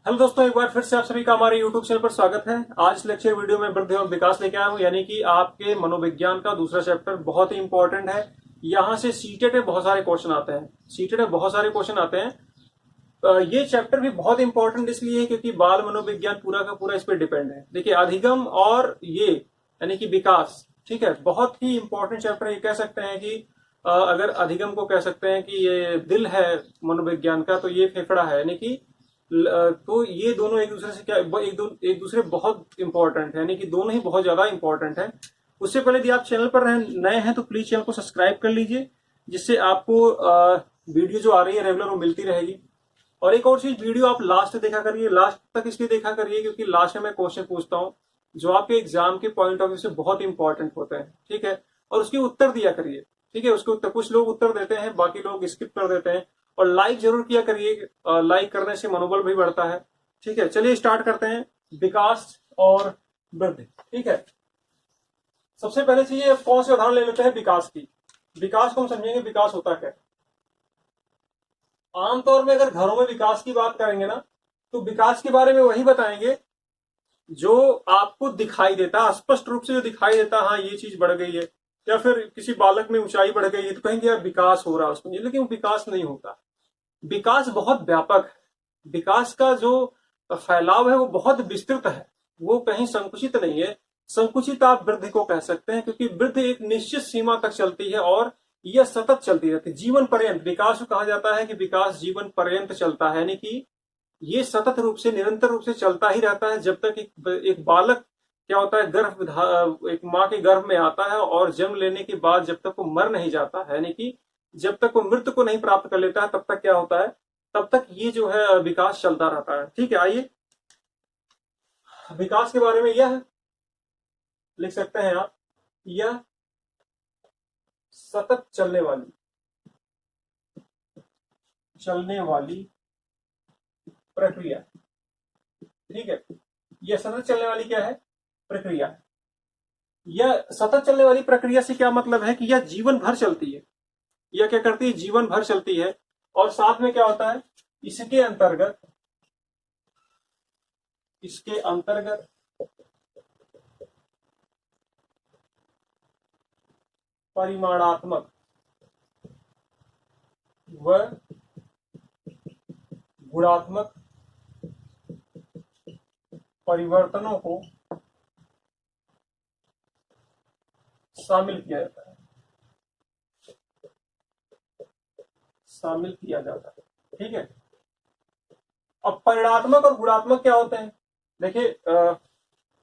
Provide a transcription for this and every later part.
Hello दोस्तों, एक बार फिर से आप सभी का हमारे YouTube चैनल पर स्वागत है। आज इस लेक्चर वीडियो में वृद्धि और विकास लेके आया हूँ, यानी कि आपके मनोविज्ञान का दूसरा चैप्टर बहुत ही इंपॉर्टेंट है। यहाँ से सीटेट में बहुत सारे क्वेश्चन आते हैं। सीटेट में बहुत सारे क्वेश्चन आते हैं। ये चैप्टर भी बहुत इंपॉर्टेंट इसलिए है क्योंकि बाल मनोविज्ञान पूरा का पूरा इस पर डिपेंड है। देखिए, अधिगम और ये यानी कि विकास, ठीक है, बहुत ही इंपॉर्टेंट चैप्टर। ये कह सकते हैं कि अगर अधिगम को कह सकते हैं कि ये दिल है मनोविज्ञान का, तो ये फेफड़ा है, यानी कि तो ये दोनों एक दूसरे से क्या एक दूसरे बहुत इंपॉर्टेंट है, यानी कि दोनों ही बहुत ज्यादा इंपॉर्टेंट है। उससे पहले यदि आप चैनल पर नए हैं तो प्लीज चैनल को सब्सक्राइब कर लीजिए, जिससे आपको वीडियो जो आ रही है रेगुलर वो मिलती रहेगी। और एक और चीज, वीडियो आप लास्ट देखा करिए। लास्ट तक इसलिए देखा करिए क्योंकि लास्ट में मैं क्वेश्चन पूछता हूँ जो आपके एग्जाम के पॉइंट ऑफ व्यू से बहुत इंपॉर्टेंट होते हैं, ठीक है। और उसके उत्तर दिया करिए, ठीक है। उसके उत्तर कुछ लोग उत्तर देते हैं, बाकी लोग स्किप कर देते हैं। और लाइक जरूर किया करिए, लाइक करने से मनोबल भी बढ़ता है, ठीक है। चलिए स्टार्ट करते हैं, विकास और वृद्धि, ठीक है। सबसे पहले चाहिए कौन से उदाहरण ले लेते हैं विकास की। विकास को हम समझेंगे, विकास होता क्या है। आमतौर में अगर घरों में विकास की बात करेंगे ना, तो विकास के बारे में वही बताएंगे जो आपको दिखाई देता, स्पष्ट रूप से जो दिखाई देता, हाँ ये चीज बढ़ गई है, या फिर किसी बालक में ऊंचाई बढ़ गई है तो कहेंगे यार विकास हो रहा है उसमें, लेकिन वो विकास नहीं होता। विकास बहुत व्यापक है। विकास का जो फैलाव है वो बहुत विस्तृत है, वो कहीं संकुचित नहीं है। संकुचित आप वृद्धि को कह सकते हैं क्योंकि वृद्धि एक निश्चित सीमा तक चलती है और यह सतत चलती रहती है, जीवन पर्यंत। विकास को कहा जाता है कि विकास जीवन पर्यंत चलता है, यानी कि ये सतत रूप से, निरंतर रूप से चलता ही रहता है जब तक एक बालक क्या होता है, एक माँ के गर्भ में आता है और जन्म लेने के बाद जब तक वो मर नहीं जाता है, यानी कि जब तक वो मृत्यु को नहीं प्राप्त कर लेता है, तब तक क्या होता है, तब तक ये जो है विकास चलता रहता है, ठीक है। आइए विकास के बारे में यह लिख सकते हैं आप, यह सतत चलने वाली प्रक्रिया, ठीक है। यह सतत चलने वाली क्या है, प्रक्रिया। यह सतत चलने वाली प्रक्रिया से क्या मतलब है कि यह जीवन भर चलती है। यह क्या करती है, जीवन भर चलती है। और साथ में क्या होता है, इसके अंतर्गत परिमाणात्मक व गुणात्मक परिवर्तनों को शामिल किया जाता है, ठीक है। अब परिणात्मक और गुणात्मक क्या होते हैं, देखिए,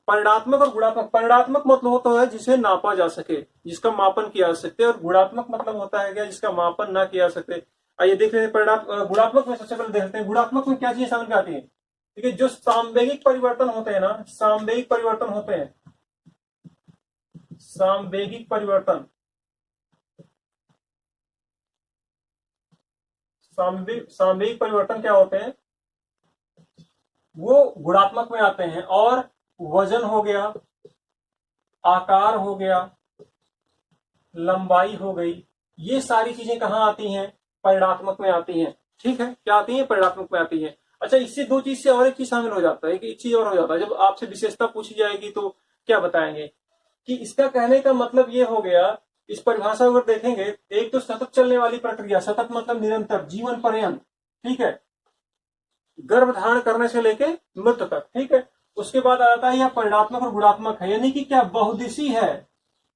परिणात्मक और गुणात्मक, परिणात्मक मतलब होता है जिसे नापा जा सके, जिसका मापन किया जा सकते, और गुणात्मक मतलब होता है क्या, जिसका मापन ना किया जा सकते। आइए देख लेते हैं गुणात्मक में। सबसे पहले देखते हैं गुणात्मक में क्या चीजें समझ में आती है। ठीक है, जो सामवेगिक परिवर्तन होते हैं ना, सामवेगिक परिवर्तन होते हैं, सामवेगिक परिवर्तन, सामवेगिक परिवर्तन क्या होते हैं, वो गुणात्मक में आते हैं। और वजन हो गया, आकार हो गया, लंबाई हो गई, ये सारी चीजें कहां आती हैं, परिणात्मक में आती हैं, ठीक है। क्या आती है, परिणात्मक में आती है। अच्छा, इससे दो चीज से और एक चीज शामिल हो जाता है, एक चीज और हो जाता है। जब आपसे विशेषता पूछी जाएगी तो क्या बताएंगे कि इसका कहने का मतलब ये हो गया, इस परिभाषा को अगर देखेंगे, एक तो सतत चलने वाली प्रक्रिया, सतत मतलब निरंतर, जीवन पर्यंत, ठीक है, गर्भ धारण करने से लेके मृत्यु तक, ठीक है। उसके बाद आता है यह परिणात्मक और गुणात्मक है, यानी कि क्या बहुदिशी है,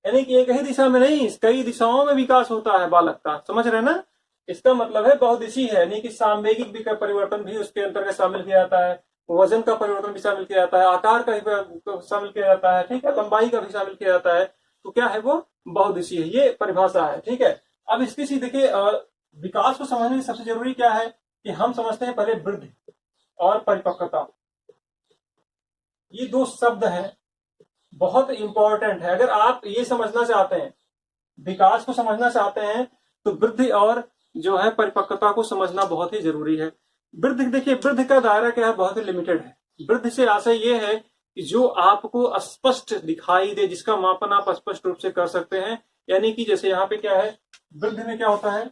यानी कि एक ही दिशा में नहीं, कई दिशाओं में विकास होता है बालक का, समझ रहे ना। इसका मतलब है बहुदिशी है, यानी कि सामवेगिक परिवर्तन भी उसके अंतर्गत शामिल किया जाता है, वजन का परिवर्तन भी शामिल किया जाता है, आकार का भी शामिल किया जाता है, ठीक है, लंबाई का भी शामिल किया जाता है। तो क्या है, वो बहुदिशी है, ये परिभाषा है, ठीक है। अब इसकी सी देखिए, विकास को समझने में सबसे जरूरी क्या है कि हम समझते हैं पहले वृद्धि और परिपक्वता। ये दो शब्द हैं, बहुत इंपॉर्टेंट है। अगर आप ये समझना चाहते हैं, विकास को समझना चाहते हैं, तो वृद्धि और जो है परिपक्वता को समझना बहुत ही जरूरी है। वृद्धि, देखिए वृद्धि का दायरा क्या है, बहुत ही लिमिटेड है। वृद्धि से आशय ये है कि जो आपको स्पष्ट दिखाई दे, जिसका मापन आप स्पष्ट रूप से कर सकते हैं। यानी कि जैसे यहाँ पे क्या है, वृद्धि में क्या होता है,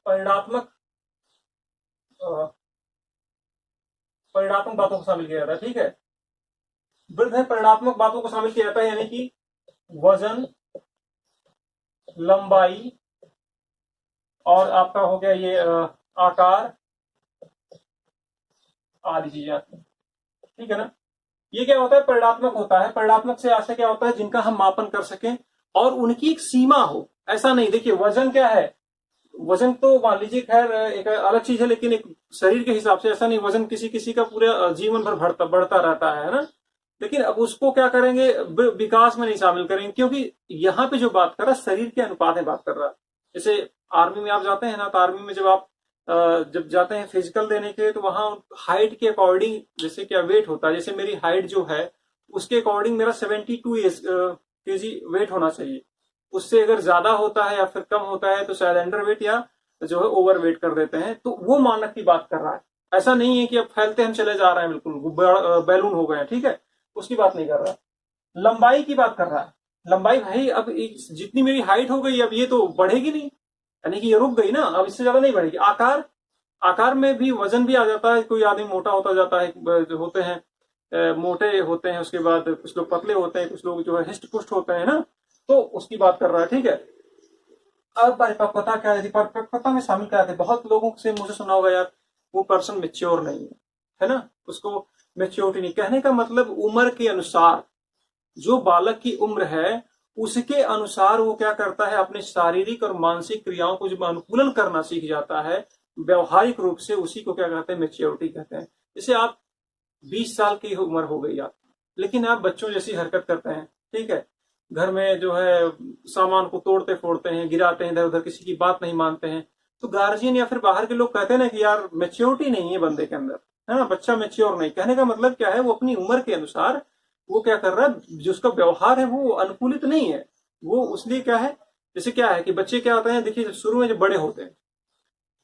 परिणात्मक परिणात्मक बातों को शामिल किया जाता है। ठीक है, वृद्ध में परिणात्मक बातों को शामिल किया जाता है, यानी कि वजन, लंबाई, और आपका हो गया ये आकार आदि चीजें आती हैं। ठीक है ना, ये क्या होता है, परिणात्मक होता है। परिणात्मक से आशय क्या होता है, जिनका हम मापन कर सकें और उनकी एक सीमा हो। ऐसा नहीं, देखिए वजन क्या है, वजन तो मान लीजिए खैर एक अलग चीज है, लेकिन एक शरीर के हिसाब से ऐसा नहीं, वजन किसी किसी का पूरे जीवन भर बढ़ता बढ़ता रहता है ना। लेकिन अब उसको क्या करेंगे, विकास में नहीं शामिल करेंगे, क्योंकि यहाँ पे जो बात कर रहा है शरीर के अनुपात में बात कर रहा है। जैसे आर्मी में आप जाते हैं ना, तो आर्मी में जब आप जब जाते हैं फिजिकल देने के, तो वहां हाइट के अकॉर्डिंग जैसे क्या वेट होता है, जैसे मेरी हाइट जो है उसके अकॉर्डिंग मेरा 72 केजी वेट होना चाहिए। उससे अगर ज्यादा होता है या फिर कम होता है तो शायद अंडर वेट या जो है ओवर वेट कर देते हैं। तो वो मानक की बात कर रहा है, ऐसा नहीं है कि अब फैलते हम चले जा रहे हैं, बिल्कुल बैलून हो गए हैं। ठीक है, उसकी बात नहीं कर रहा, लंबाई की बात कर रहा है। लंबाई भाई अब जितनी मेरी हाइट हो गई अब ये तो बढ़ेगी नहीं, यानी कि ये रुक गई ना, अब इससे ज्यादा नहीं बढ़ेगी। आकार, आकार में भी वजन भी आ जाता है, कोई आदमी मोटा होता जाता है, जो होते हैं मोटे होते हैं, उसके बाद कुछ लोग पतले होते हैं, कुछ लोग जो है हिस्ट पुष्ट होते हैं ना, तो उसकी बात कर रहा है। ठीक है, अब परिपक्वता क्या है, परिपक्वता में शामिल क्या है, बहुत लोगों से मुझे सुना होगा यार वो पर्सन मेच्योर नहीं है ना, उसको मेच्योरिटी नहीं, कहने का मतलब उम्र के अनुसार, जो बालक की उम्र है उसके अनुसार वो क्या करता है, अपने शारीरिक और मानसिक क्रियाओं को जब अनुकूलन करना सीख जाता है व्यवहारिक रूप से, उसी को क्या कहते हैं, मेच्योरिटी कहते हैं। जैसे आप 20 साल की उम्र हो गई आप, लेकिन आप बच्चों जैसी हरकत करते हैं। ठीक है, घर में जो है सामान को तोड़ते फोड़ते हैं, गिराते हैं इधर उधर, किसी की बात नहीं मानते हैं, तो गार्जियन या फिर बाहर के लोग कहते हैं ना कि यार मेच्योरिटी नहीं है बंदे के अंदर, है ना, बच्चा मेच्योर नहीं। कहने का मतलब क्या है, वो अपनी उम्र के अनुसार वो क्या कर रहा है, जो उसका व्यवहार है वो अनुकूलित नहीं है। वो उसलिए क्या है, जैसे क्या है कि बच्चे क्या होते हैं, देखिए शुरू में जब बड़े होते हैं,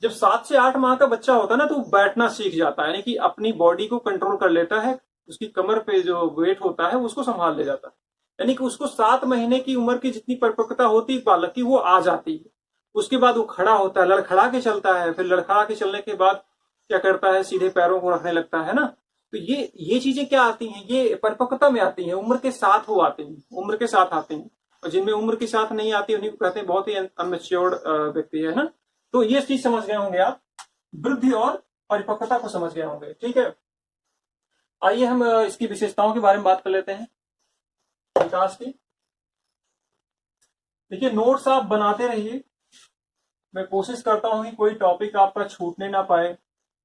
जब 7 से 8 माह का बच्चा होता है ना, तो वो बैठना सीख जाता है, यानी कि अपनी बॉडी को कंट्रोल कर लेता है, उसकी कमर पे जो वेट होता है उसको संभाल ले जाता है, यानी कि उसको 7 महीने की उम्र की जितनी परिपक्वता होती है बालक की वो आ जाती है। उसके बाद वो खड़ा होता है, लड़खड़ा के चलता है, फिर लड़खड़ा के चलने के बाद क्या करता है, सीधे पैरों को रखने लगता है ना। तो ये चीजें क्या आती हैं, ये परिपक्वता में आती हैं, उम्र के साथ वो आती हैं, उम्र के साथ आती हैं। और जिनमें उम्र के साथ नहीं आती उन्हीं को कहते हैं बहुत ही अनमेच्योर्ड व्यक्ति है ना। तो ये चीज समझ गए होंगे आप, वृद्धि और परिपक्वता को समझ गए होंगे। ठीक है, आइए हम इसकी विशेषताओं के बारे में बात कर लेते हैं, विकास की। देखिए नोट्स आप बनाते रहिए, मैं कोशिश करता हूं कि कोई टॉपिक आपका छूटने ना पाए,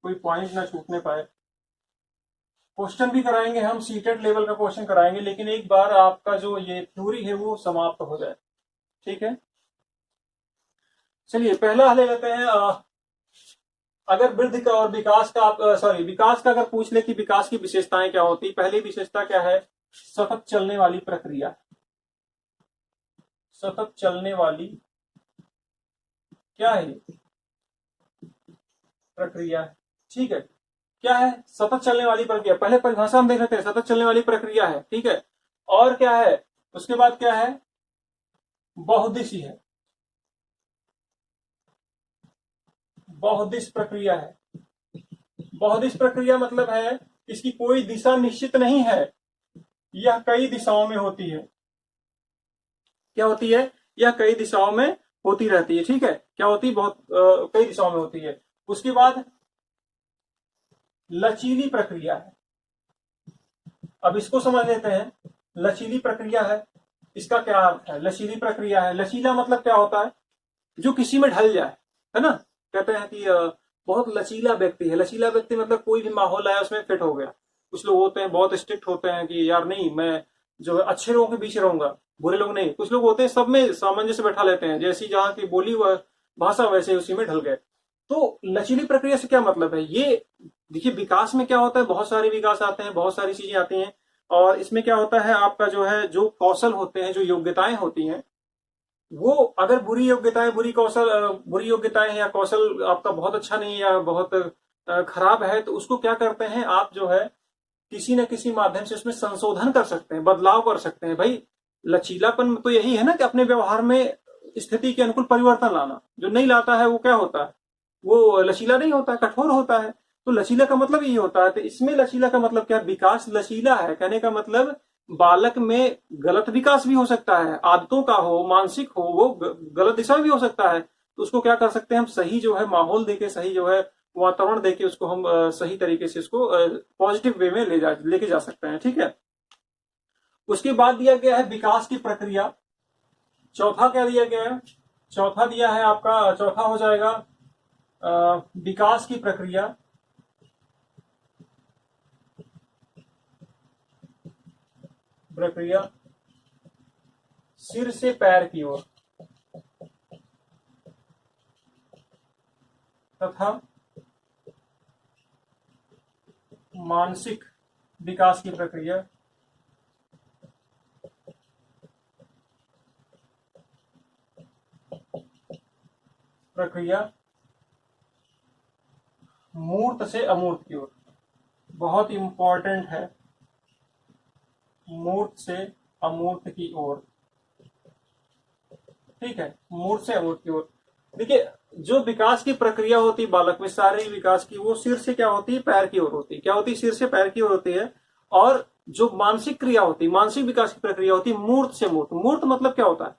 कोई पॉइंट ना छूटने पाए। क्वेश्चन भी कराएंगे हम, सीटेड लेवल का क्वेश्चन कराएंगे, लेकिन एक बार आपका जो ये थ्योरी है वो समाप्त हो जाए। ठीक है, चलिए पहला ले लेते हैं, अगर वृद्धि का और विकास का आप सॉरी विकास का अगर पूछ ले कि विकास की विशेषताएं क्या होती, पहली विशेषता क्या है, सतत चलने वाली प्रक्रिया, सतत चलने वाली क्या है, प्रक्रिया। ठीक है, क्या है, सतत चलने वाली प्रक्रिया, पहले परिभाषा हम देख लेते हैं, सतत चलने वाली प्रक्रिया है। ठीक है, और क्या है, उसके बाद क्या है, बहुदिशी है, बहुदिश प्रक्रिया है। बहुदिश प्रक्रिया मतलब है इसकी कोई दिशा निश्चित नहीं है, यह कई दिशाओं में होती है। क्या होती है, यह कई दिशाओं में होती रहती है। ठीक है, क्या होती है, बहुत कई दिशाओं में होती है। उसके बाद लचीली प्रक्रिया है, अब इसको समझ लेते हैं, लचीली प्रक्रिया है, इसका क्या अर्थ है, लचीली प्रक्रिया है, लचीला मतलब क्या होता है, जो किसी में ढल जाए, है ना। कहते हैं कि बहुत लचीला व्यक्ति है, लचीला व्यक्ति मतलब कोई भी माहौल आया उसमें फिट हो गया। कुछ लोग होते हैं बहुत स्ट्रिक्ट होते हैं कि यार नहीं, मैं जो है अच्छे लोगों के बीच रहूंगा, बुरे लोग नहीं। कुछ लोग होते हैं सब में सामंजस्य बैठा लेते हैं, जैसी जहां की बोली व भाषा वैसे उसी में ढल गए। तो लचीली प्रक्रिया से क्या मतलब है, ये देखिए विकास में क्या होता है, बहुत सारे विकास आते हैं, बहुत सारी चीजें आती हैं, और इसमें क्या होता है, आपका जो है जो कौशल होते हैं, जो योग्यताएं होती हैं, वो अगर बुरी योग्यताएं, बुरी योग्यताएं हैं या कौशल आपका बहुत अच्छा नहीं है या बहुत खराब है, तो उसको क्या करते हैं आप जो है किसी न किसी माध्यम से उसमें संशोधन कर सकते हैं, बदलाव कर सकते हैं। भाई लचीलापन तो यही है ना कि अपने व्यवहार में स्थिति के अनुकूल परिवर्तन लाना, जो नहीं लाता है वो क्या होता है, वो लचीला नहीं होता है, कठोर होता है। तो लचीला का मतलब ये होता है। तो इसमें लचीला का मतलब क्या, विकास लचीला है, कहने का मतलब बालक में गलत विकास भी हो सकता है, आदतों का हो, मानसिक हो, वो गलत दिशा में भी हो सकता है। तो उसको क्या कर सकते हैं हम, सही जो है माहौल देके, सही जो है वातावरण देके उसको हम सही तरीके से उसको पॉजिटिव वे में लेके जा सकते हैं। ठीक है, उसके बाद दिया गया है विकास की प्रक्रिया। चौथा क्या दिया गया है, चौथा दिया है आपका, चौथा हो जाएगा विकास की प्रक्रिया। प्रक्रिया सिर से पैर की ओर तथा मानसिक विकास की प्रक्रिया मूर्त से अमूर्त की ओर। बहुत इंपॉर्टेंट है, मूर्त से अमूर्त की ओर। ठीक है, मूर्त से अमूर्त की ओर। देखिए, जो विकास की प्रक्रिया होती है बालक में, सारे विकास की, वो सिर से क्या होती है, पैर की ओर होती है। क्या होती है, सिर से पैर की ओर होती है। और जो मानसिक क्रिया होती है, मानसिक विकास की प्रक्रिया होती है मूर्त से मूर्त। मूर्त मतलब क्या होता है,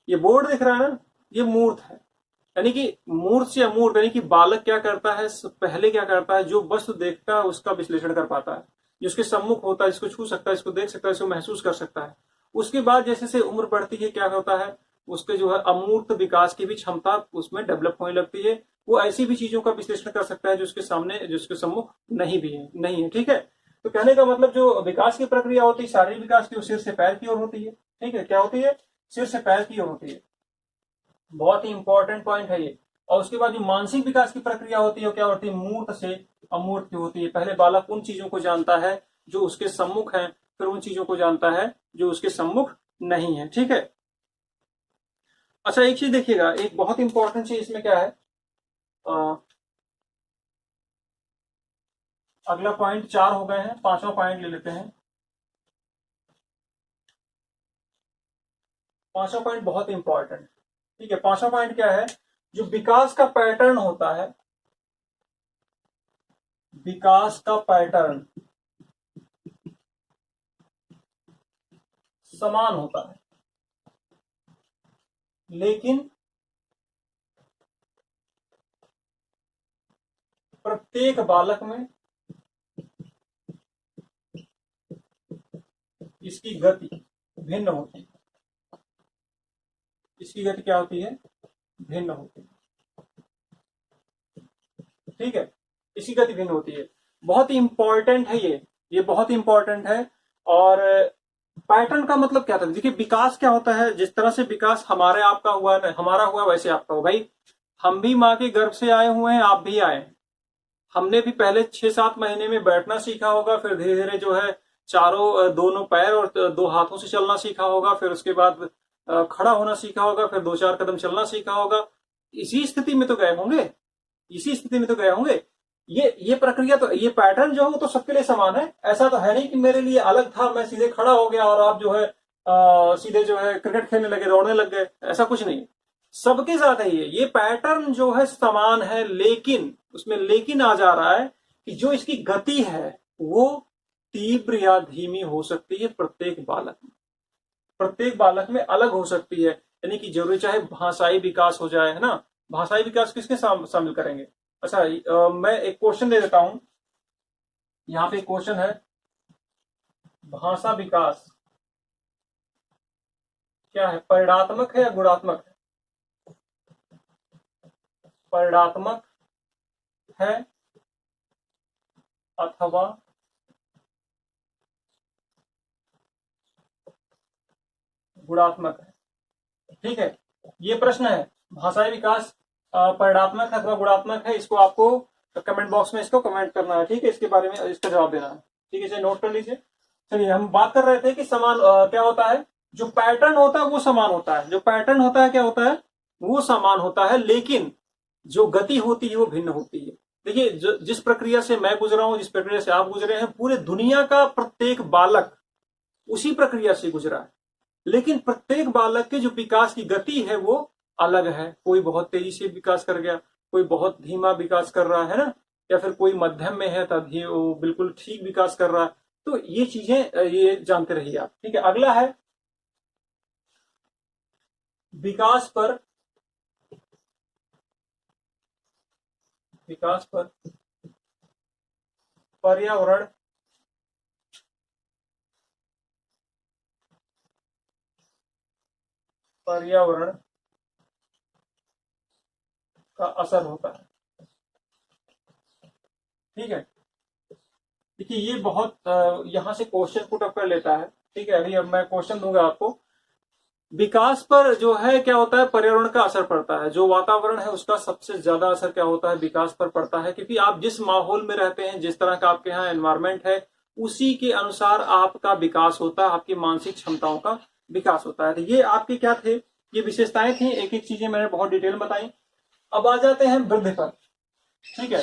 ये बोर्ड दिख रहा है ना, ये मूर्त है। यानी कि मूर्त से अमूर्त, यानी कि बालक क्या करता है, पहले क्या करता है, जो वस्तु देखता है उसका विश्लेषण कर पाता है, जो उसके सम्मुख होता है, इसको छू सकता है, इसको देख सकता है, इसको महसूस कर सकता है। उसके बाद जैसे जैसे उम्र बढ़ती है, क्या होता है, उसके जो है अमूर्त विकास की भी क्षमता उसमें डेवलप होने लगती है। वो ऐसी भी चीजों का विश्लेषण कर सकता है जो उसके सामने, जो उसके सम्मुख नहीं है। ठीक है, तो कहने का मतलब जो विकास की प्रक्रिया होती है, शारीरिक विकास की, वो सिर से पैर की ओर होती है। ठीक है, क्या होती है, सिर से पैर की ओर होती है। बहुत ही इंपॉर्टेंट पॉइंट है ये। और उसके बाद जो मानसिक विकास की प्रक्रिया होती है, वो क्या होती है, मूर्त से अमूर्त की होती है। पहले बालक उन चीजों को जानता है जो उसके सम्मुख है, फिर उन चीजों को जानता है जो उसके सम्मुख नहीं है। ठीक है, अच्छा एक चीज देखिएगा, एक बहुत इंपॉर्टेंट चीज इसमें क्या है, अगला पॉइंट 4 हो गए हैं, पांचवा पॉइंट ले लेते हैं। पांचवा पॉइंट बहुत इंपॉर्टेंट। ठीक है, पांचवा पॉइंट क्या है, जो विकास का पैटर्न होता है, विकास का पैटर्न समान होता है, लेकिन प्रत्येक बालक में इसकी गति भिन्न होती है। इसकी गति क्या होती है, भिन्न होती है। ठीक है, इसकी गति भिन्न होती है। बहुत ही इंपॉर्टेंट है ये बहुत ही इंपॉर्टेंट है। और पैटर्न का मतलब क्या था, देखिए विकास क्या होता है, जिस तरह से विकास हमारे आपका हुआ, हमारा हुआ वैसे आपका हुआ। भाई हम भी माँ के गर्भ से आए हुए हैं, आप भी आए। हमने भी पहले 6-7 महीने में बैठना सीखा होगा, फिर धीरे धीरे जो है चारों दोनों पैर और 2 हाथों से चलना सीखा होगा, फिर उसके बाद खड़ा होना सीखा होगा, फिर 2-4 कदम चलना सीखा होगा। इसी स्थिति में तो गए होंगे, इसी स्थिति में तो गए होंगे। ये प्रक्रिया, तो ये पैटर्न जो है वो तो सबके लिए समान है। ऐसा तो है नहीं कि मेरे लिए अलग था, मैं सीधे खड़ा हो गया और आप जो है सीधे जो है क्रिकेट खेलने लगे, दौड़ने लग गए, ऐसा कुछ नहीं। सबके साथ है ये पैटर्न जो है समान है, लेकिन उसमें लेकिन आ जा रहा है कि जो इसकी गति है वो तीव्र या धीमी हो सकती है, प्रत्येक बालक में अलग हो सकती है। यानी कि जरूरी चाहे भाषाई विकास हो जाए, है ना, भाषाई विकास किसके शामिल करेंगे। अच्छा मैं एक क्वेश्चन दे देता हूं, यहाँ पे क्वेश्चन है, भाषा विकास क्या है, परिणात्मक है या गुणात्मक है, परिणात्मक है अथवा गुणात्मक है। ठीक है, ये प्रश्न है, भाषाई विकास परिणात्मक है अथवा गुणात्मक है। इसको आपको कमेंट बॉक्स में इसको कमेंट करना है। ठीक है, इसके बारे में इसका जवाब देना है। ठीक है, इसे नोट कर लीजिए। चलिए, हम बात कर रहे थे कि समान क्या होता है, जो पैटर्न होता है वो समान होता है, जो पैटर्न होता है क्या होता है, वो समान होता है, लेकिन जो गति होती है वो भिन्न होती है। देखिए, जिस प्रक्रिया से मैं गुजरा हूं, जिस प्रक्रिया से आप गुजरे हैं, पूरे दुनिया का प्रत्येक बालक उसी प्रक्रिया से गुजरा है, लेकिन प्रत्येक बालक के जो विकास की गति है वो अलग है। कोई बहुत तेजी से विकास कर गया, कोई बहुत धीमा विकास कर रहा है ना। या फिर कोई मध्यम में है तभी वो बिल्कुल ठीक विकास कर रहा है। तो ये चीजें ये जानते रहिए आप। ठीक है, अगला है विकास पर पर्यावरण का असर होता है। ठीक है, देखिए ये बहुत यहां से क्वेश्चन पुट अप कर लेता है। ठीक है, अभी अब मैं क्वेश्चन दूंगा आपको। विकास पर जो है क्या होता है, पर्यावरण का असर पड़ता है। जो वातावरण है उसका सबसे ज्यादा असर क्या होता है, विकास पर पड़ता है। क्योंकि आप जिस माहौल में रहते हैं, जिस तरह का आपके यहाँ एनवायरमेंट है, उसी के अनुसार आपका विकास होता है, आपकी मानसिक क्षमताओं का विकास होता है। तो ये आपके क्या थे, ये विशेषताएं थी, एक एक चीजें मैंने बहुत डिटेल में बताई। अब आ जाते हैं वृद्धि पर। ठीक है,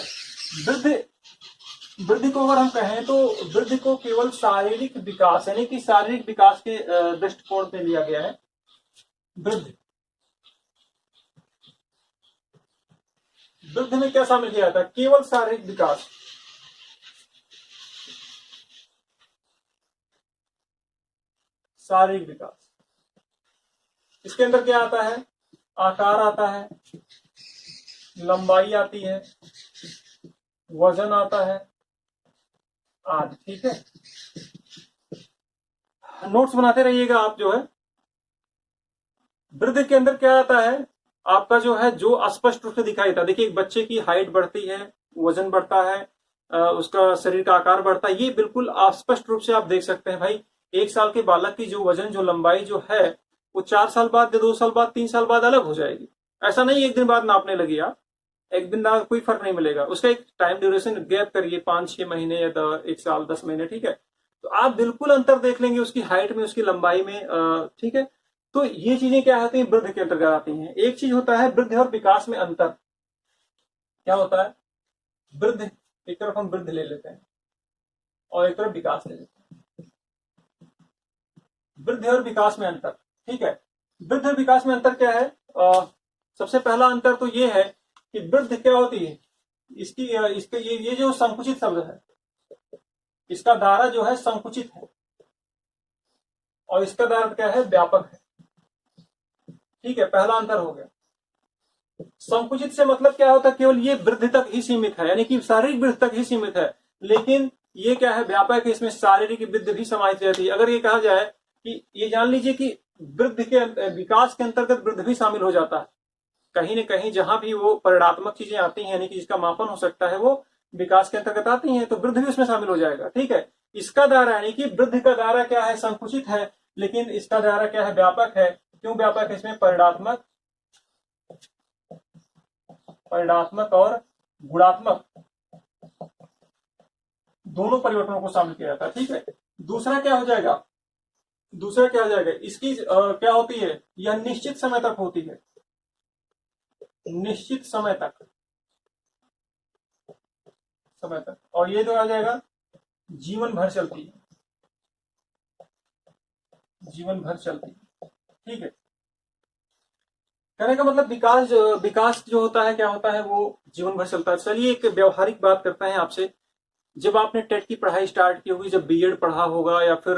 वृद्धि को अगर हम कहें तो वृद्धि को केवल शारीरिक विकास यानी कि शारीरिक विकास के दृष्टिकोण से लिया गया है। वृद्धि में क्या शामिल किया जाता है, केवल शारीरिक विकास। शारीरिक विकास, इसके अंदर क्या आता है, आकार आता है, लंबाई आती है, वजन आता है आदि। ठीक है, नोट्स बनाते रहिएगा आप। जो है वृद्धि के अंदर क्या आता है, आपका जो है जो स्पष्ट रूप से दिखाई देता है। देखिए एक बच्चे की हाइट बढ़ती है, वजन बढ़ता है, उसका शरीर का आकार बढ़ता है, ये बिल्कुल स्पष्ट रूप से आप देख सकते हैं। भाई 1 साल के बालक की जो वजन, जो लंबाई जो है, वो 4 साल बाद या 2 साल बाद, 3 साल बाद अलग हो जाएगी। ऐसा नहीं एक दिन बाद नापने लगी आप, एक दिन बाद कोई फर्क नहीं मिलेगा। उसका एक टाइम ड्यूरेशन गैप करिए, 5-6 महीने या 1 साल 10 महीने। ठीक है, तो आप बिल्कुल अंतर देख लेंगे उसकी हाइट में, उसकी लंबाई में। ठीक है, तो ये चीजें क्या होती हैं, वृद्धि के अंतर्गत आती हैं। एक चीज होता है वृद्धि और विकास में अंतर। क्या होता है, वृद्धि, एक तरफ हम वृद्धि ले लेते हैं और एक तरफ विकास ले लेते हैं। वृद्धि और विकास में अंतर। ठीक है, वृद्धि और विकास में अंतर क्या है, सबसे पहला अंतर तो ये है कि वृद्धि क्या होती है, इसके ये जो संकुचित शब्द है, इसका दायरा जो है संकुचित है और इसका दायरा क्या है, व्यापक है। ठीक है, पहला अंतर हो गया। संकुचित से मतलब क्या होता है, केवल ये वृद्धि तक ही सीमित है, यानी कि शारीरिक वृद्धि तक ही सीमित है। लेकिन ये क्या है, व्यापक है, इसमें शारीरिक वृद्धि भी समाहित रहती है। अगर ये कहा जाए कि ये जान लीजिए कि वृद्धि के विकास के अंतर्गत वृद्धि भी शामिल हो जाता है। कहीं न कहीं जहां भी वो परिणात्मक चीजें आती हैं, यानी कि जिसका मापन हो सकता है, वो विकास के अंतर्गत आती हैं, तो वृद्धि भी उसमें शामिल हो जाएगा। ठीक है, इसका दायरा यानी कि वृद्धि का दायरा क्या है, संकुचित है, लेकिन इसका दायरा क्या है, व्यापक है। क्यों व्यापक है, इसमें परिणात्मक और गुणात्मक दोनों परिवर्तनों को शामिल किया जाता है। ठीक है, दूसरा क्या हो जाएगा, इसकी क्या होती है, यह निश्चित समय तक होती है, निश्चित समय तक, और ये जो आ जाएगा जीवन भर चलती है, ठीक है। कहने का मतलब विकास जो होता है, क्या होता है, वो जीवन भर चलता है। चलिए एक व्यवहारिक बात करते हैं आपसे। जब आपने टेट की पढ़ाई स्टार्ट की होगी, जब बीएड पढ़ा होगा या फिर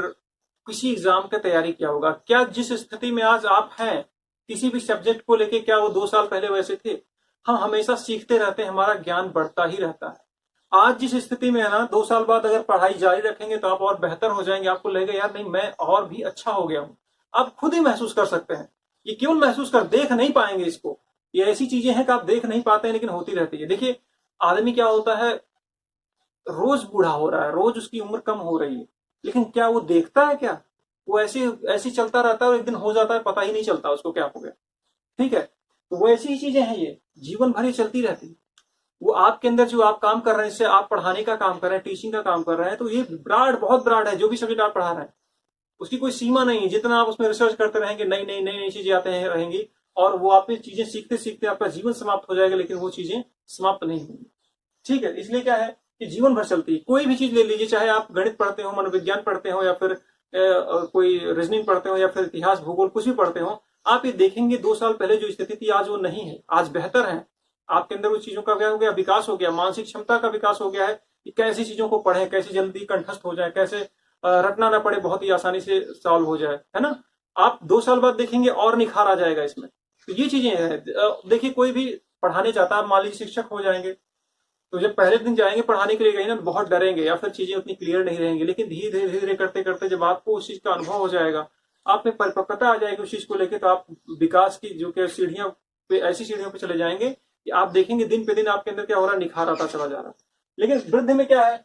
किसी एग्जाम की तैयारी किया होगा, क्या जिस स्थिति में आज आप हैं किसी भी सब्जेक्ट को लेके, क्या वो 2 साल पहले वैसे थे? हम हमेशा सीखते रहते हैं, हमारा ज्ञान बढ़ता ही रहता है। आज जिस स्थिति में है ना, 2 साल बाद अगर पढ़ाई जारी रखेंगे तो आप और बेहतर हो जाएंगे, आपको लगेगा यार नहीं मैं और भी अच्छा हो गया हूं। आप खुद ही महसूस कर सकते हैं, ये केवल महसूस कर, देख नहीं पाएंगे इसको। ये ऐसी चीजें हैं कि आप देख नहीं पाते हैं लेकिन होती रहती है। देखिए आदमी क्या होता है, रोज बूढ़ा हो रहा है, रोज उसकी उम्र कम हो रही है, लेकिन क्या वो देखता है, क्या वो ऐसे चलता रहता है और एक दिन हो जाता है, पता ही नहीं चलता उसको क्या हो गया। ठीक है, तो वो ऐसी ही चीजें हैं, ये जीवन भर ही चलती रहती है। वो आपके अंदर जो आप काम कर रहे हैं, इससे आप पढ़ाने का काम कर रहे हैं, टीचिंग का काम कर रहे हैं, तो ये बहुत ब्राड है। जो भी सब्जेक्ट आप पढ़ा रहे हैं उसकी कोई सीमा नहीं है। जितना आप उसमें रिसर्च करते रहेंगे, नई नई चीजें आते हैं रहेंगी, और वो आप चीजें सीखते सीखते आपका जीवन समाप्त हो जाएगा, लेकिन वो चीजें समाप्त नहीं होंगी। ठीक है, इसलिए क्या है कि जीवन भर चलती है। कोई भी चीज ले लीजिए, चाहे आप गणित पढ़ते हो, मनोविज्ञान पढ़ते हो, या फिर कोई रीजनिंग पढ़ते हो, या फिर इतिहास भूगोल कुछ भी पढ़ते हो, आप ये देखेंगे 2 साल पहले जो स्थिति थी आज वो नहीं है, आज बेहतर है। आपके अंदर उस चीजों का क्या हो गया, विकास हो गया, मानसिक क्षमता का विकास हो गया है कि कैसी चीजों को पढ़ें, कैसे जल्दी कंठस्थ हो जाए, कैसे रटना ना पड़े, बहुत ही आसानी से सॉल्व हो जाए, है ना। आप 2 साल बाद देखेंगे और निखार आ जाएगा इसमें। तो ये चीजें हैं। देखिए कोई भी पढ़ाने चाहता है, आप मान लीजिए शिक्षक हो जाएंगे, तो जब पहले दिन जाएंगे पढ़ाने के लिए कहीं ना तो बहुत डरेंगे या फिर चीजें उतनी क्लियर नहीं रहेंगी, लेकिन धीरे धीरे करते करते जब आपको उस चीज का अनुभव हो जाएगा, आप में परिपक्वता आ जाएगी उस चीज को लेकर, तो आप विकास की जो कि सीढ़ियां पे, ऐसी सीढ़ियों पे चले जाएंगे कि आप देखेंगे दिन पे दिन आपके अंदर क्या हो रहा है, निखार आता चला जा रहा है। लेकिन वृद्ध में क्या है,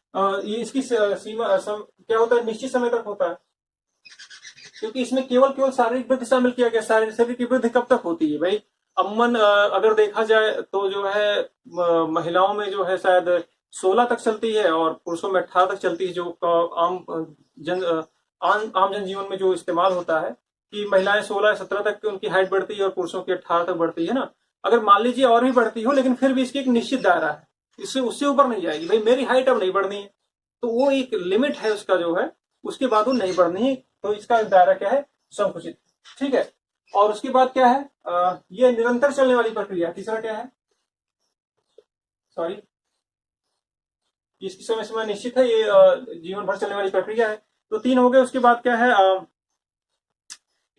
ये इसकी सीमा क्या होता है, निश्चित समय तक होता है, क्योंकि इसमें केवल केवल शारीरिक वृद्धि शामिल किया गया। शरीर की वृद्धि कब तक होती है भाई, अमूमन अगर देखा जाए तो जो है महिलाओं में जो है शायद 16 तक चलती है और पुरुषों में 18 तक चलती है, जो आम जनजीवन में जो इस्तेमाल होता है कि महिलाएं 16 या 17 तक उनकी हाइट बढ़ती है और पुरुषों की 18 तक बढ़ती है ना। अगर मान लीजिए और भी बढ़ती हो, लेकिन फिर भी इसकी एक निश्चित दायरा है, इससे उससे ऊपर नहीं जाएगी। भाई मेरी हाइट अब नहीं बढ़नी है, तो वो एक लिमिट है उसका जो है, उसके बाद वो नहीं बढ़नी है, तो इसका दायरा क्या है, संकुचित। ठीक है। और उसके बाद क्या है, ये निरंतर चलने वाली प्रक्रिया। तीसरा क्या है, सॉरी, इसकी समय सीमा निश्चित है, ये जीवन भर चलने वाली प्रक्रिया है। तो 3 हो गए। उसके बाद क्या है,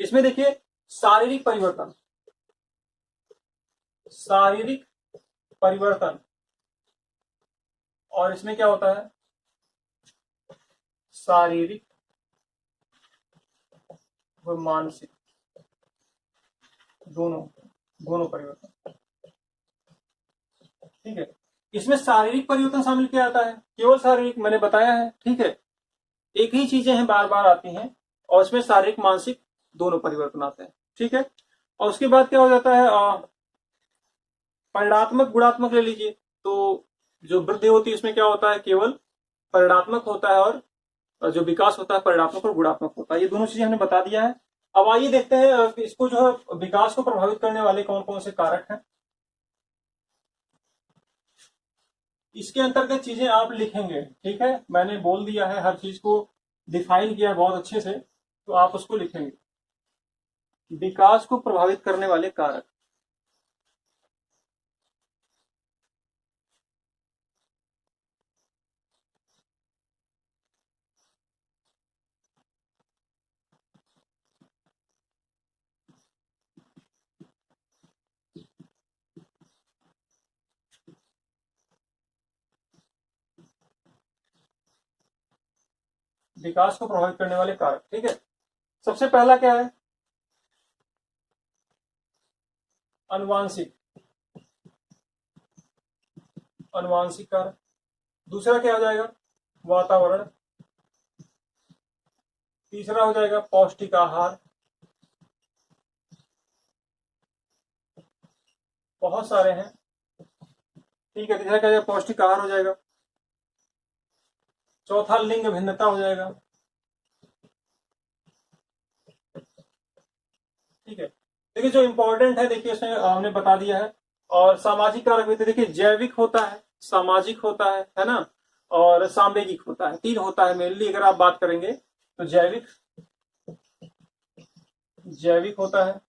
इसमें देखिए शारीरिक परिवर्तन, शारीरिक परिवर्तन, और इसमें क्या होता है, शारीरिक व मानसिक दोनों दोनों परिवर्तन। ठीक है। इसमें शारीरिक परिवर्तन शामिल किया जाता है, केवल शारीरिक मैंने बताया है। ठीक है, एक ही चीजें हैं बार बार आती हैं, और इसमें शारीरिक मानसिक दोनों परिवर्तन आते हैं। ठीक है। और उसके बाद क्या हो जाता है, परिणात्मक गुणात्मक ले लीजिए। तो जो वृद्धि होती है इसमें क्या होता है, केवल परिणात्मक होता है, और जो विकास होता है परिणात्मक और गुणात्मक होता है। ये दोनों चीजें हमने बता दिया है। अब आइए देखते हैं इसको जो है विकास को प्रभावित करने वाले कौन कौन से कारक हैं। इसके अंतर्गत चीजें आप लिखेंगे। ठीक है, मैंने बोल दिया है, हर चीज को डिफाइन किया बहुत अच्छे से, तो आप उसको लिखेंगे। विकास को प्रभावित करने वाले कारक, विकास को प्रभावित करने वाले कारक। ठीक है, सबसे पहला क्या है, अनुवांशिक, अनुवांशिक कारक। दूसरा क्या हो जाएगा, वातावरण। तीसरा हो जाएगा पौष्टिक आहार, बहुत सारे हैं। ठीक है, तीसरा क्या हो जाएगा, पौष्टिक आहार हो जाएगा। चौथा लिंग भिन्नता हो जाएगा। ठीक है, देखिए जो इंपॉर्टेंट है, देखिए इसमें हमने बता दिया है। और सामाजिक कारक भी देखिए जैविक होता है, सामाजिक होता है ना, और सांवेगिक होता है। 3 होता है मेनली अगर आप बात करेंगे तो। जैविक, जैविक होता है,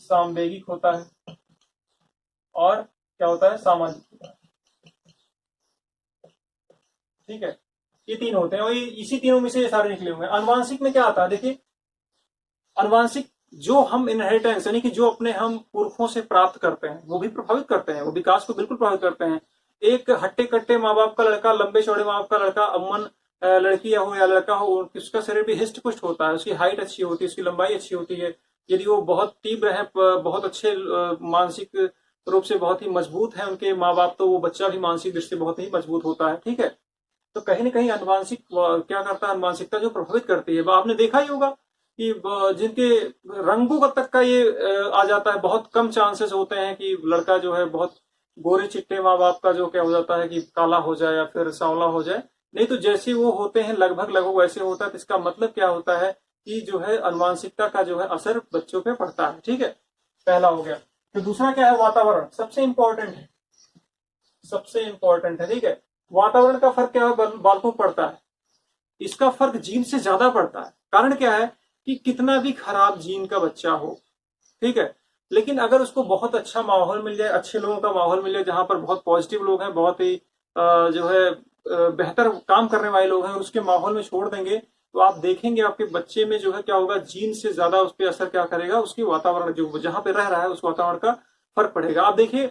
सांवेगिक होता है, और क्या होता है, सामाजिक होता है। ठीक है, ये 3 होते हैं, और इसी तीनों में से ये सारे निकले हुए हैं। अनुवांशिक में क्या आता है, देखिए अनुवांशिक जो हम इनहेरिटेंस यानी कि जो अपने हम पुरखों से प्राप्त करते हैं वो भी प्रभावित करते हैं, वो विकास को बिल्कुल प्रभावित करते हैं। एक हट्टे कट्टे माँ बाप का लड़का, लंबे चौड़े माँ बाप का लड़का, अमूमन लड़की हो या लड़का हो, उसका शरीर भी हिस्ट पुष्ट होता है, उसकी हाइट अच्छी होती है, उसकी लंबाई अच्छी होती है। यदि वो बहुत तीव्र है, बहुत अच्छे मानसिक रूप से बहुत ही मजबूत है उनके माँ बाप, तो वो बच्चा भी मानसिक दृष्टि से बहुत ही मजबूत होता है। ठीक है, तो कहीं ना कहीं अनुवांशिक क्या करता है, अनुवांशिकता जो प्रभावित करती है। आपने देखा ही होगा कि जिनके रंगों का तक का ये आ जाता है, बहुत कम चांसेस होते हैं कि लड़का जो है बहुत गोरे चिट्टे माँ बाप का जो क्या हो जाता है कि काला हो जाए या फिर सांवला हो जाए। नहीं तो जैसे वो होते हैं लगभग लगभग वैसे होता है। तो इसका मतलब क्या होता है कि जो है अनुवांशिकता का जो है असर बच्चों पे पड़ता है। ठीक है, पहला हो गया। तो दूसरा क्या है, वातावरण, सबसे इंपॉर्टेंट है, सबसे इंपॉर्टेंट है। ठीक है, वातावरण का फर्क क्या है, बालकों पर पड़ता है। इसका फर्क जीन से ज्यादा पड़ता है। कारण क्या है कि कितना भी खराब जीन का बच्चा हो, ठीक है, लेकिन अगर उसको बहुत अच्छा माहौल मिल जाए, अच्छे लोगों का माहौल मिल जाए, जहां पर बहुत पॉजिटिव लोग हैं, बहुत ही जो है बेहतर काम करने वाले लोग हैं, और उसके माहौल में छोड़ देंगे, तो आप देखेंगे आपके बच्चे में जो है क्या होगा, जीन से ज्यादा उस पर असर क्या करेगा, उसकी वातावरण जो जहां पे रह रहा है उस वातावरण का फर्क पड़ेगा। आप देखिए,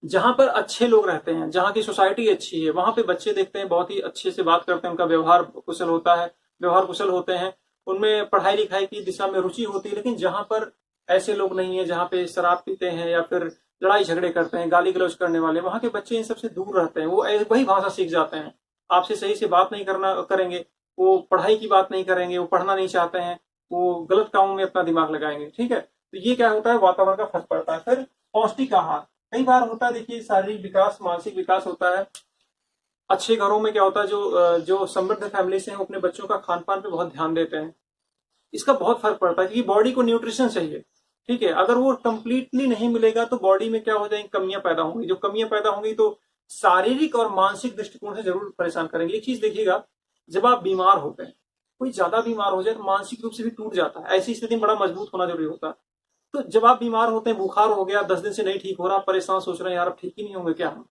जहां पर अच्छे लोग रहते हैं, जहां की सोसाइटी अच्छी है, वहां पे बच्चे देखते हैं बहुत ही अच्छे से बात करते हैं, उनका व्यवहार कुशल होता है, व्यवहार कुशल होते हैं, उनमें पढ़ाई लिखाई की दिशा में रुचि होती है। लेकिन जहां पर ऐसे लोग नहीं है, जहां पे शराब पीते हैं या फिर लड़ाई झगड़े करते हैं, गाली गलौज करने वाले, वहां के बच्चे इन सबसे दूर रहते हैं। वो वही भाषा सीख जाते हैं, आपसे सही से बात नहीं करना करेंगे, वो पढ़ाई की बात नहीं करेंगे, वो पढ़ना नहीं चाहते हैं, वो गलत कामों में अपना दिमाग लगाएंगे। ठीक है, तो ये क्या होता है, वातावरण का फर्क पड़ता है। फिर पौष्टिक आहार कई बार होता है, देखिए शारीरिक विकास, मानसिक विकास होता है। अच्छे घरों में क्या होता है, जो समृद्ध फैमिली से हैं, वो अपने बच्चों का खान पान पे बहुत ध्यान देते हैं। इसका बहुत फर्क पड़ता है, क्योंकि बॉडी को न्यूट्रिशन चाहिए। ठीक है, अगर वो कंप्लीटली नहीं मिलेगा तो बॉडी में क्या हो जाएंगी, कमियां पैदा होंगी। जो कमियां पैदा होंगी तो शारीरिक और मानसिक दृष्टिकोण से जरूर परेशान करेंगे। एक चीज देखिएगा, जब आप बीमार होते हैं, कोई ज्यादा बीमार हो जाए तो मानसिक रूप से भी टूट जाता है। ऐसी स्थिति में बड़ा मजबूत होना जरूरी होता है। तो जब आप बीमार होते हैं, बुखार हो गया, 10 दिन से नहीं ठीक हो रहा, परेशान, सोच रहे हैं यार अब ठीक ही नहीं होंगे क्या हम,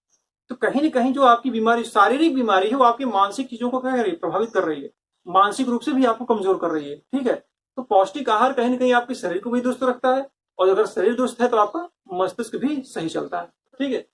तो कहीं ना कहीं जो आपकी बीमारी, शारीरिक बीमारी है, वो आपकी मानसिक चीजों को क्या कर रही है, प्रभावित कर रही है, मानसिक रूप से भी आपको कमजोर कर रही है। ठीक है, तो पौष्टिक आहार कहीं ना कहीं आपके शरीर को भी दुरुस्त रखता है, और अगर शरीर दुरुस्त है तो आपका मस्तिष्क भी सही चलता है। ठीक है,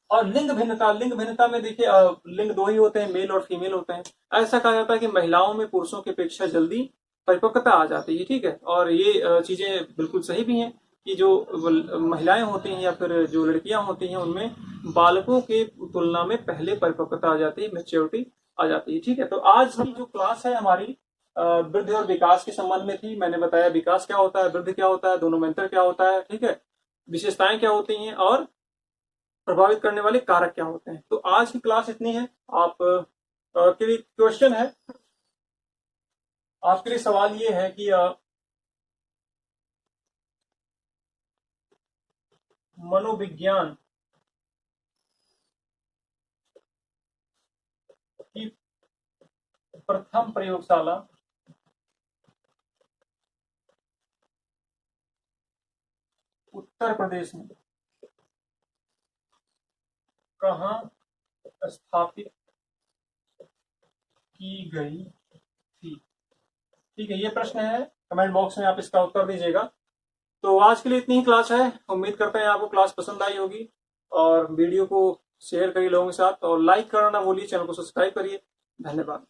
और लिंग भिन्नता, लिंग भिन्नता में देखिए लिंग दो ही होते हैं, मेल और फीमेल होते हैं। ऐसा कहा जाता है कि महिलाओं में पुरुषों की अपेक्षा जल्दी परिपक्वता आ जाती है। ठीक है, और ये चीजें बिल्कुल सही भी हैं कि जो महिलाएं होती हैं या फिर जो लड़कियां होती हैं, उनमें बालकों के तुलना में पहले परिपक्वता आ जाती है, मेच्योरिटी आ जाती है। ठीक है, तो आज की जो क्लास है हमारी वृद्धि और विकास के संबंध में थी। मैंने बताया विकास क्या होता है, वृद्धि क्या होता है, दोनों में अंतर क्या होता है, ठीक है, विशेषताएं क्या होती हैं, और प्रभावित करने वाले कारक क्या होते हैं। तो आज की क्लास इतनी है। आप के लिए क्वेश्चन है, आपके लिए सवाल ये है कि मनोविज्ञान की प्रथम प्रयोगशाला उत्तर प्रदेश में कहाँ स्थापित की गई थी। ठीक है, ये प्रश्न है, कमेंट बॉक्स में आप इसका उत्तर दीजिएगा। तो आज के लिए इतनी ही क्लास है। उम्मीद करते हैं आपको क्लास पसंद आई होगी, और वीडियो को शेयर करिए लोगों के साथ, और लाइक करना ना भूलिए, चैनल को सब्सक्राइब करिए। धन्यवाद।